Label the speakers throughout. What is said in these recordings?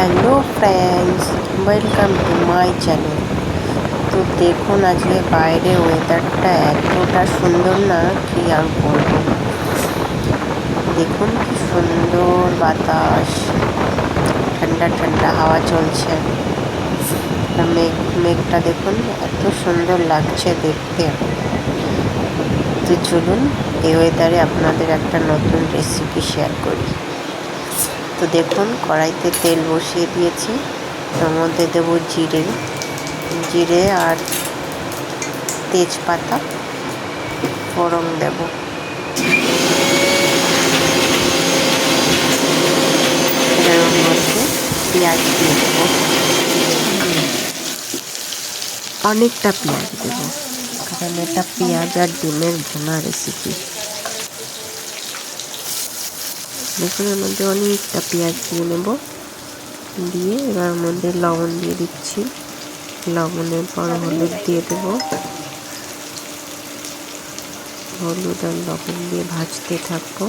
Speaker 1: Hello friends, welcome to my channel. তো দেখুন আজকে বাইরে ওয়েদারটা এতটা সুন্দর না, কি আর বলবো। দেখুন কি সুন্দর বাতাস, ঠান্ডা ঠান্ডা হাওয়া চলছে। আর মেঘটা দেখুন এত সুন্দর লাগছে দেখতে। তো চলুন এই ওয়েদারে আপনাদের একটা নতুন রেসিপি শেয়ার করি। তো দেখুন কড়াইতে তেল বসিয়ে দিয়েছি, তার মধ্যে দেবো জিরে আর তেজপাতা ফোড়ন দেব। এর মধ্যে পেঁয়াজ দিয়ে দেবো, অনেকটা পেঁয়াজ দেবো কারণ এটা পেঁয়াজ আর ডিমের ভুনা রেসিপি। দেখুন এর মধ্যে অনেকটা পেঁয়াজ দিয়ে নেব, দিয়ে এবার মধ্যে লবণ দিয়ে দিচ্ছি। লবণের পর হলুদ দিয়ে দেব, হলুদ আর লবণ দিয়ে ভাজতে থাকবো।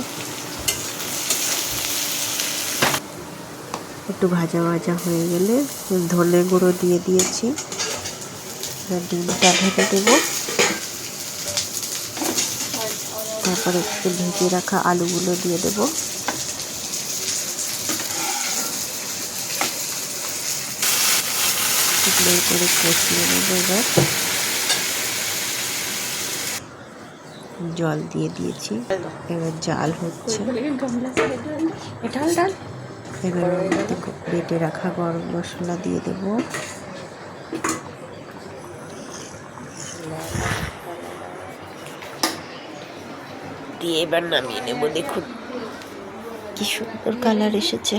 Speaker 1: একটু ভাজা ভাজা হয়ে গেলে ধনে গুঁড়ো দিয়ে দিয়েছি, ডিমটা ভেজে দেব। তারপর একটু ভেজে রাখা আলুগুলো দিয়ে দেব। করে কষিয়ে নেব। এবার জল দিয়ে দিয়েছি, এবার জাল হচ্ছে। এবার বেটে রাখা গরম মশলা দিয়ে দেব। দিয়ে এবার নামিয়ে নেব। দেখুন কি সুন্দর কালার এসেছে।